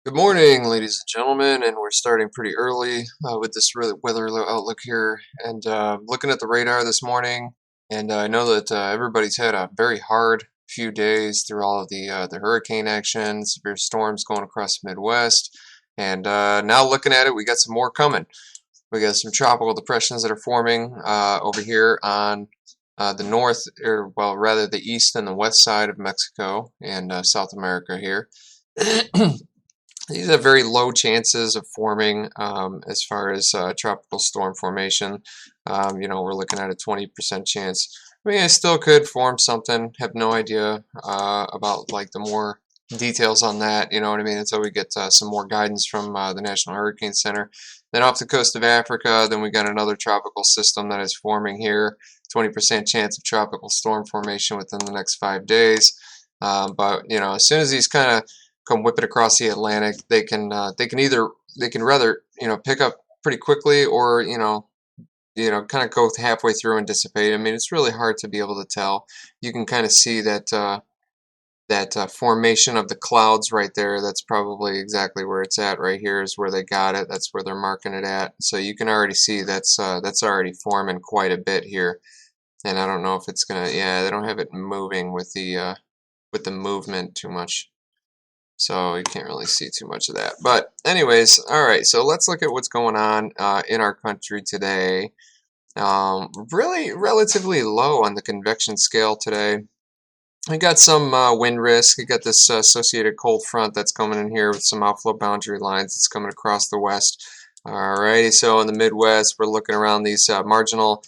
Good morning, ladies and gentlemen, and we're starting pretty early with this really weather outlook here. And looking at the radar this morning, and I know that everybody's had a very hard few days through all of the hurricane action, severe storms going across the Midwest. And now looking at it, we got some more coming. We got some tropical depressions that are forming over here on the north, or well, rather the east and the west side of Mexico and South America here. These have very low chances of forming as far as tropical storm formation. We're looking at a 20% chance. I mean, it still could form something. Have no idea about like the more details on that. You know what I mean? Until we get some more guidance from the National Hurricane Center. Then off the coast of Africa, then we got another tropical system that is forming here. 20% chance of tropical storm formation within the next 5 days. But as soon as these kind of come whipping across the Atlantic, they can rather pick up pretty quickly, or kind of go halfway through and dissipate. I mean, it's really hard to be able to tell. You can kind of see that formation of the clouds right there. That's probably exactly where it's at. Right here is where they got it. That's where they're marking it at. So you can already see that's already forming quite a bit here. And I don't know if it's gonna. Yeah, they don't have it moving with the movement too much. So you can't really see too much of that. But anyways, all right, so let's look at what's going on in our country today. Really relatively low on the convection scale today. We got some wind risk. We got this associated cold front that's coming in here with some outflow boundary lines. It's coming across the west. Alrighty, so in the Midwest, we're looking around these marginal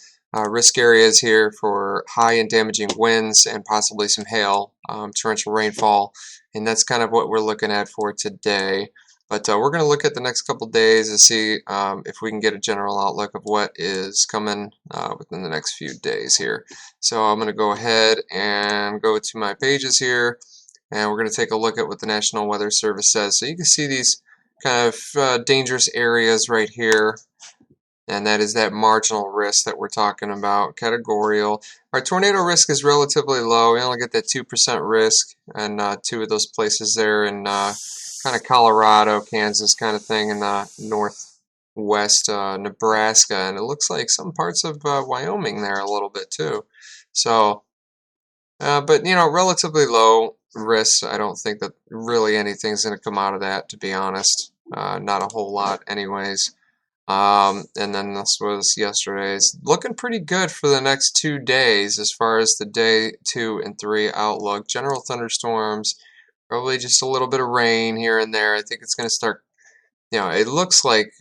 risk areas here for high and damaging winds and possibly some hail, torrential rainfall, and that's kind of what we're looking at for today. But we're going to look at the next couple days to see if we can get a general outlook of what is coming within the next few days here. So I'm going to go ahead and go to my pages here, and we're going to take a look at what the National Weather Service says. So you can see these kind of dangerous areas right here, and that is that marginal risk that we're talking about, categorical. Our tornado risk is relatively low. We only get that 2% risk, and two of those places there in kind of Colorado, Kansas kind of thing, in northwest Nebraska, and it looks like some parts of Wyoming there a little bit too. So, but relatively low risk. I don't think that really anything's going to come out of that, to be honest. Not a whole lot, anyways. And then this was yesterday's. Looking pretty good for the next 2 days as far as the day 2 and 3 outlook. General thunderstorms, probably just a little bit of rain here and there. I think it's going to start, it looks like,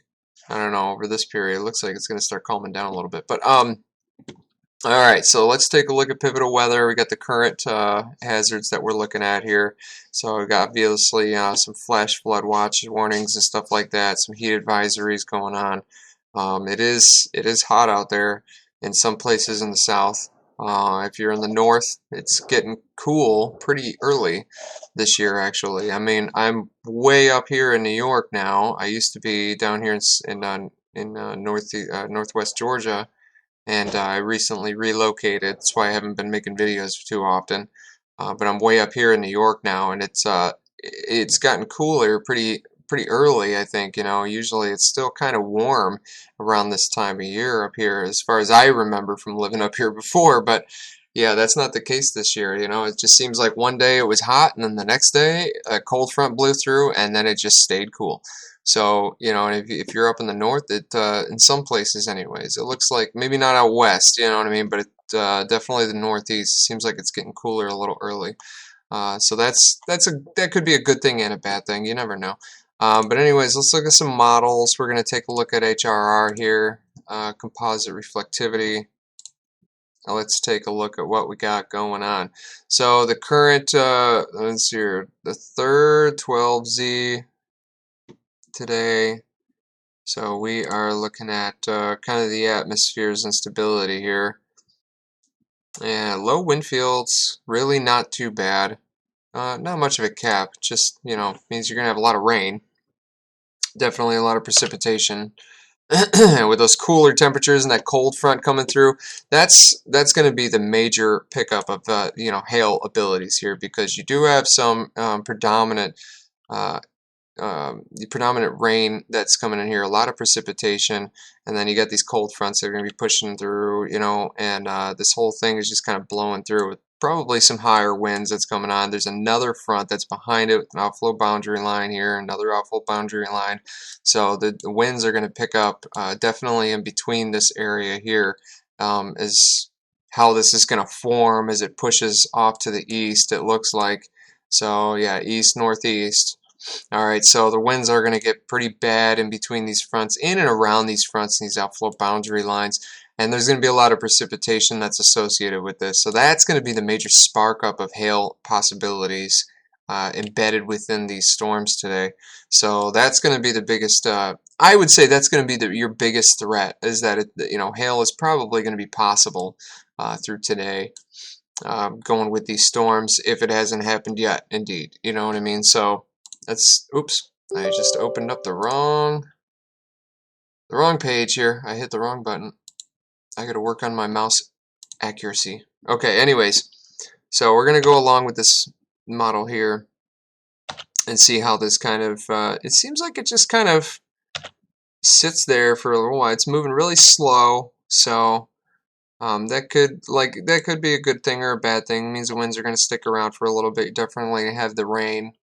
I don't know, over this period, it looks like it's going to start calming down a little bit. But, all right, so let's take a look at pivotal weather. We got the current hazards that we're looking at here. So we got obviously some flash flood watch warnings and stuff like that. Some heat advisories going on. It is hot out there in some places in the south. If you're in the north, it's getting cool pretty early this year, actually. I mean, I'm way up here in New York now. I used to be down here in northwest Georgia, and I recently relocated. That's why I haven't been making videos too often. But I'm way up here in New York now, and it's gotten cooler pretty early. I think usually it's still kind of warm around this time of year up here, as far as I remember from living up here before. But yeah, that's not the case this year. It just seems like one day it was hot, and then the next day a cold front blew through, and then it just stayed cool. So, and if you're up in the north, in some places anyways, it looks like, maybe not out west, you know what I mean, but definitely the northeast seems like it's getting cooler a little early. So that could be a good thing and a bad thing. You never know. But anyways, let's look at some models. We're going to take a look at HRR here, composite reflectivity. Now let's take a look at what we got going on. So the current, let's see here, the third 12Z today. So we are looking at kind of the atmosphere's instability here. Yeah, low wind fields, really not too bad. Not much of a cap, just, means you're going to have a lot of rain. Definitely a lot of precipitation. With those cooler temperatures and that cold front coming through, that's going to be the major pickup of hail abilities here, because you do have some predominant the predominant rain that's coming in here, a lot of precipitation, and then you got these cold fronts that are going to be pushing through, you know, and this whole thing is just kind of blowing through with probably some higher winds that's coming on. There's another front that's behind it with an outflow boundary line here, another outflow boundary line. So the winds are going to pick up definitely in between this area here, is how this is going to form as it pushes off to the east, it looks like. So yeah, east, northeast. All right, so the winds are going to get pretty bad in between these fronts, in and around these fronts, these outflow boundary lines. And there's going to be a lot of precipitation that's associated with this. So that's going to be the major spark up of hail possibilities embedded within these storms today. So that's going to be the biggest, I would say that's going to be your biggest threat, is that, you know, hail is probably going to be possible through today. Going with these storms, if it hasn't happened yet, indeed. You know what I mean? So that's, oops, I just opened up the wrong page here. I hit the wrong button. I gotta work on my mouse accuracy. Okay, anyways, so we're gonna go along with this model here and see how this kind of, it seems like it just kind of sits there for a little while. It's moving really slow, so that could be a good thing or a bad thing. It means the winds are going to stick around for a little bit. You definitely have the rain,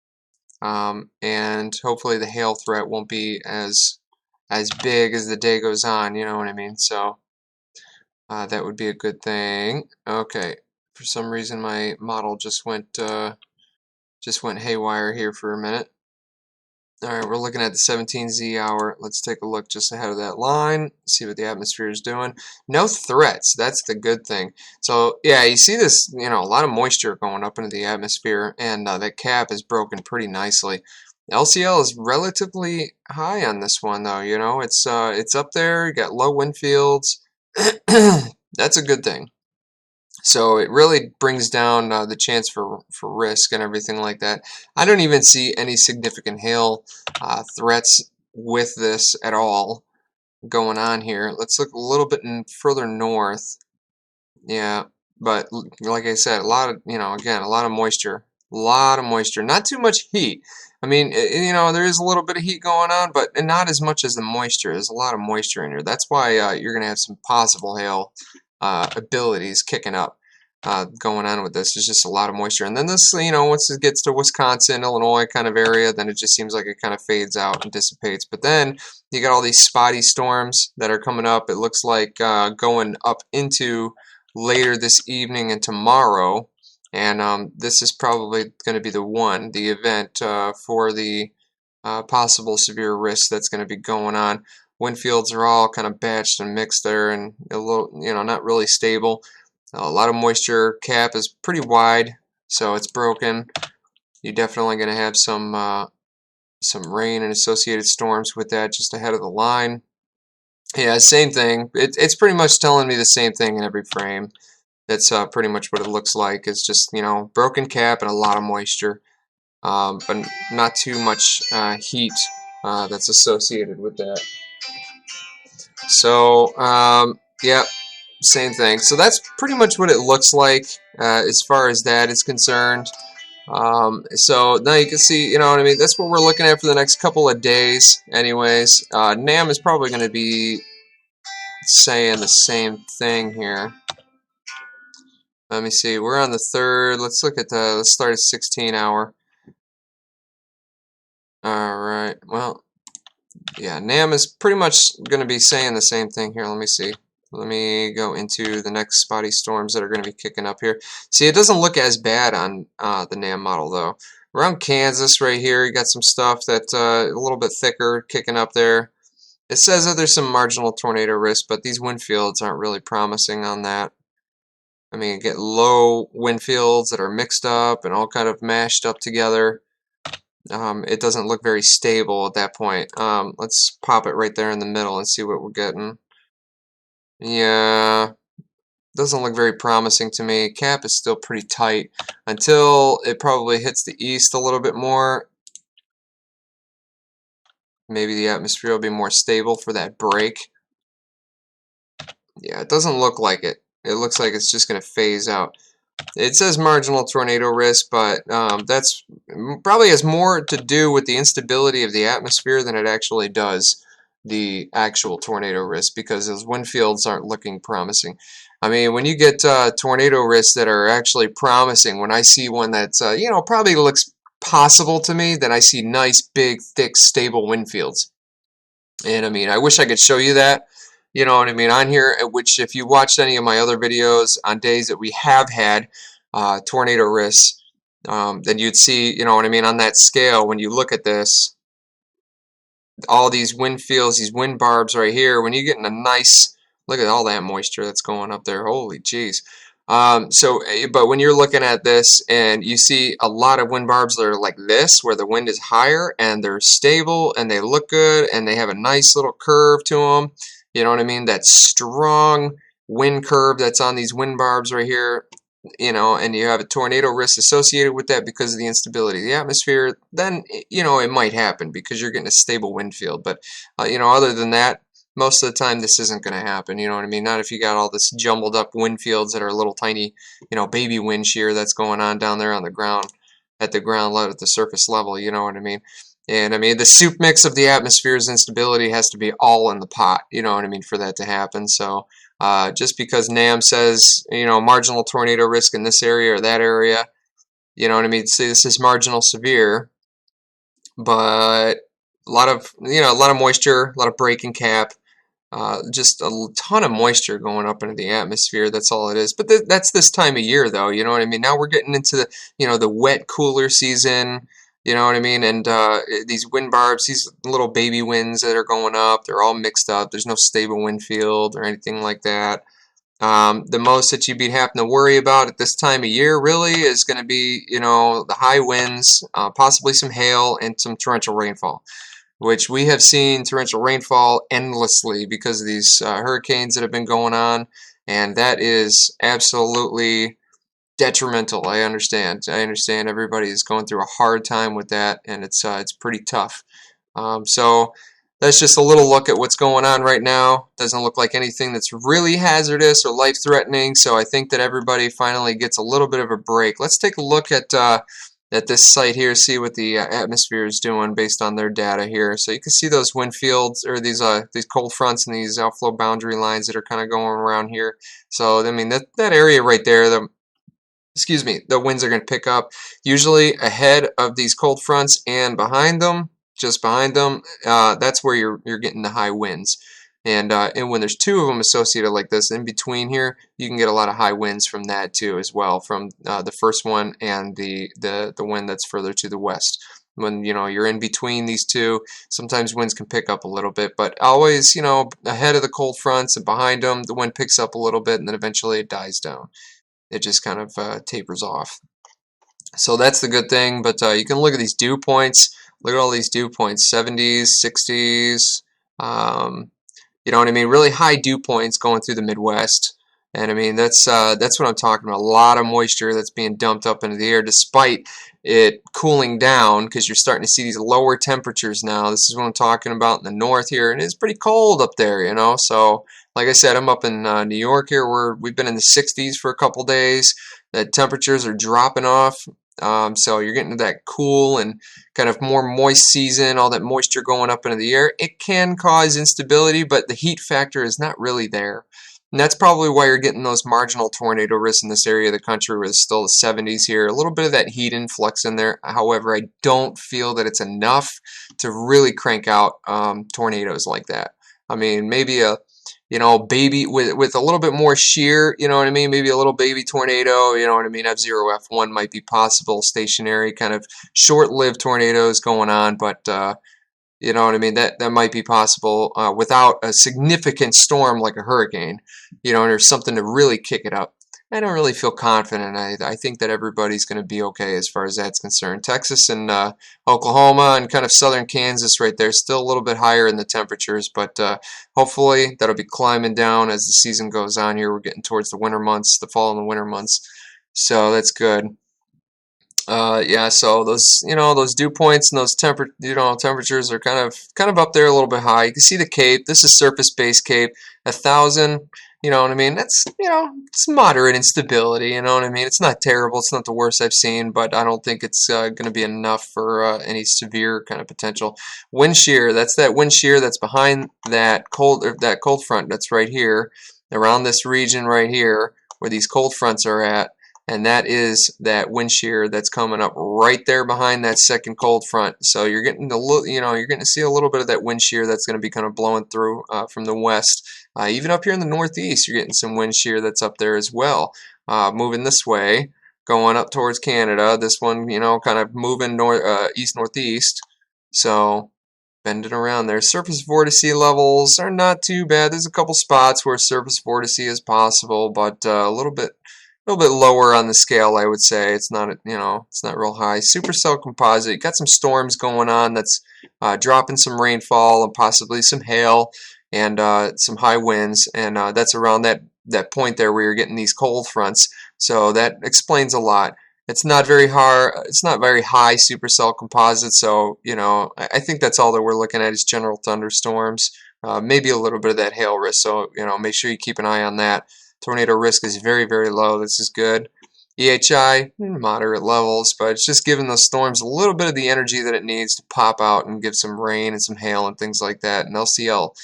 and hopefully the hail threat won't be as big as the day goes on. You know what I mean? So that would be a good thing. Okay, for some reason my model just went haywire here for a minute. All right, we're looking at the 17Z hour. Let's take a look just ahead of that line, see what the atmosphere is doing. No threats, that's the good thing. So yeah, you see this, you know, a lot of moisture going up into the atmosphere, and that cap is broken pretty nicely. LCL is relatively high on this one though, you know, it's up there, you got low wind fields. That's a good thing. So it really brings down the chance for risk and everything like that. I don't even see any significant hail threats with this at all going on here. Let's look a little bit further north. Yeah, but like I said, a lot of, you know, again, a lot of moisture. A lot of moisture. Not too much heat. I mean, you know, there is a little bit of heat going on, but not as much as the moisture. There's a lot of moisture in here. That's why you're going to have some possible hail abilities kicking up going on with this. There's just a lot of moisture. And then this, you know, once it gets to Wisconsin, Illinois kind of area, then it just seems like it kind of fades out and dissipates. But then you got all these spotty storms that are coming up. It looks like going up into later this evening and tomorrow. And this is probably going to be the event for the possible severe risk that's going to be going on. Wind fields are all kind of batched and mixed there, and a little, you know, not really stable. A lot of moisture. Cap is pretty wide, so it's broken. You're definitely going to have some rain and associated storms with that just ahead of the line. Yeah, same thing. It's pretty much telling me the same thing in every frame. That's pretty much what it looks like. It's just, you know, broken cap and a lot of moisture, but not too much heat that's associated with that. So, yeah, same thing. So that's pretty much what it looks like as far as that is concerned. So now you can see, you know what I mean, that's what we're looking at for the next couple of days anyways. NAM is probably going to be saying the same thing here. Let me see, we're on the 3rd. Let's look at let's start at 16 hour. Alright, well, yeah, NAM is pretty much going to be saying the same thing here. Let me see. Let me go into the next spotty storms that are going to be kicking up here. See, it doesn't look as bad on the NAM model, though. Around Kansas right here, you got some stuff that's a little bit thicker kicking up there. It says that there's some marginal tornado risk, but these wind fields aren't really promising on that. I mean, you get low wind fields that are mixed up and all kind of mashed up together. It doesn't look very stable at that point. Let's pop it right there in the middle and see what we're getting. Yeah, doesn't look very promising to me. Cap is still pretty tight until it probably hits the east a little bit more. Maybe the atmosphere will be more stable for that break. Yeah, it doesn't look like it. It looks like it's just going to phase out. it says marginal tornado risk, but that's probably has more to do with the instability of the atmosphere than it actually does the actual tornado risk, because those wind fields aren't looking promising. I mean, when you get tornado risks that are actually promising, when I see one that's probably looks possible to me, then I see nice, big, thick, stable wind fields. And I mean, I wish I could show you that, you know what I mean, on here, which if you watched any of my other videos on days that we have had tornado risks, then you'd see, you know what I mean, on that scale, when you look at this, all these wind fields, these wind barbs right here, when you get in a nice, look at all that moisture that's going up there, holy jeez. But when you're looking at this and you see a lot of wind barbs that are like this, where the wind is higher and they're stable and they look good and they have a nice little curve to them, you know what I mean? That strong wind curve that's on these wind barbs right here, you know, and you have a tornado risk associated with that because of the instability of the atmosphere, then, you know, it might happen because you're getting a stable wind field. But, other than that, most of the time this isn't going to happen, you know what I mean? Not if you got all this jumbled up wind fields that are little tiny, baby wind shear that's going on down there on the ground, at the ground level, at the surface level, you know what I mean? And I mean, the soup mix of the atmosphere's instability has to be all in the pot, you know what I mean, for that to happen. So just because NAM says, marginal tornado risk in this area or that area, you know what I mean? Say this is marginal severe, but a lot of moisture, a lot of breaking cap, just a ton of moisture going up into the atmosphere. That's all it is. But that's this time of year, though. You know what I mean? Now we're getting into the wet, cooler season. You know what I mean? And these wind barbs, these little baby winds that are going up, they're all mixed up. There's no stable wind field or anything like that. The most that you'd be having to worry about at this time of year really is going to be, the high winds, possibly some hail, and some torrential rainfall, which we have seen torrential rainfall endlessly because of these hurricanes that have been going on, and that is absolutely detrimental. I understand. Everybody is going through a hard time with that, and it's pretty tough. So that's just a little look at what's going on right now. Doesn't look like anything that's really hazardous or life-threatening, so I think that everybody finally gets a little bit of a break. Let's take a look at this site here, see what the atmosphere is doing based on their data here. So you can see those wind fields, or these cold fronts and these outflow boundary lines that are kind of going around here. So I mean, that area right there, the winds are going to pick up usually ahead of these cold fronts and behind them, just behind them. That's where you're getting the high winds. And when there's two of them associated like this, in between here, you can get a lot of high winds from that too as well, from the first one and the wind that's further to the west. When you're in between these two, sometimes winds can pick up a little bit, but always ahead of the cold fronts and behind them, the wind picks up a little bit and then eventually it dies down. It just kind of tapers off. So that's the good thing. But you can look at these dew points. Look at all these dew points, 70s, 60s. You know what I mean? Really high dew points going through the Midwest. And I mean, that's what I'm talking about. A lot of moisture that's being dumped up into the air despite it cooling down, because you're starting to see these lower temperatures now. This is what I'm talking about in the north here. And it's pretty cold up there, So like I said, I'm up in New York here where we've been in the 60s for a couple days. The temperatures are dropping off. So you're getting to that cool and kind of more moist season, all that moisture going up into the air. It can cause instability, but the heat factor is not really there. And that's probably why you're getting those marginal tornado risks in this area of the country where it's still the 70s here. A little bit of that heat influx in there. However, I don't feel that it's enough to really crank out tornadoes like that. I mean, maybe a baby with a little bit more shear, you know what I mean? Maybe a little baby tornado, you know what I mean? F0, F1 might be possible, stationary, kind of short-lived tornadoes going on, but you know what I mean? That might be possible without a significant storm like a hurricane, or something to really kick it up. I don't really feel confident. I think that everybody's going to be okay as far as that's concerned. Texas and Oklahoma and kind of southern Kansas right there, still a little bit higher in the temperatures, but hopefully that'll be climbing down as the season goes on here. We're getting towards the winter months, the fall and the winter months, so that's good. Yeah, so those dew points and those temperatures are kind of up there a little bit high. You can see the Cape. This is surface-based Cape, 1,000. You know what I mean? That's, it's moderate instability. You know what I mean? It's not terrible. It's not the worst I've seen, but I don't think it's going to be enough for any severe kind of potential. Wind shear, that's that wind shear that's behind that cold front that's right here, around this region right here where these cold fronts are at. And that is that wind shear that's coming up right there behind that second cold front. So you're getting you're getting to see a little bit of that wind shear that's going to be kind of blowing through from the west. Even up here in the northeast, you're getting some wind shear that's up there as well. Moving this way, going up towards Canada. This one, kind of moving east northeast. So bending around there. Surface vorticity levels are not too bad. There's a couple spots where surface vorticity is possible, but a little bit lower on the scale, I would say. It's not, it's not real high. Supercell composite, got some storms going on that's dropping some rainfall and possibly some hail and some high winds, and that's around that point there where you're getting these cold fronts. So that explains a lot. It's not very hard. It's not very high supercell composite. So I think that's all that we're looking at is general thunderstorms, maybe a little bit of that hail risk. So make sure you keep an eye on that. Tornado risk is very, very low. This is good. EHI, moderate levels, but it's just giving those storms a little bit of the energy that it needs to pop out and give some rain and some hail and things like that. And LCL,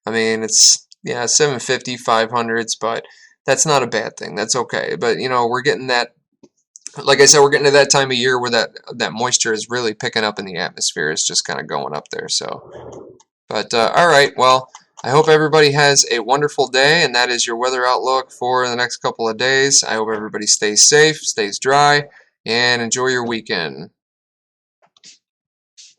I mean, it's 750, 500s, but that's not a bad thing. That's okay. But we're getting that. Like I said, we're getting to that time of year where that moisture is really picking up in the atmosphere. It's just kind of going up there. So, but all right, well. I hope everybody has a wonderful day, and that is your weather outlook for the next couple of days. I hope everybody stays safe, stays dry, and enjoy your weekend.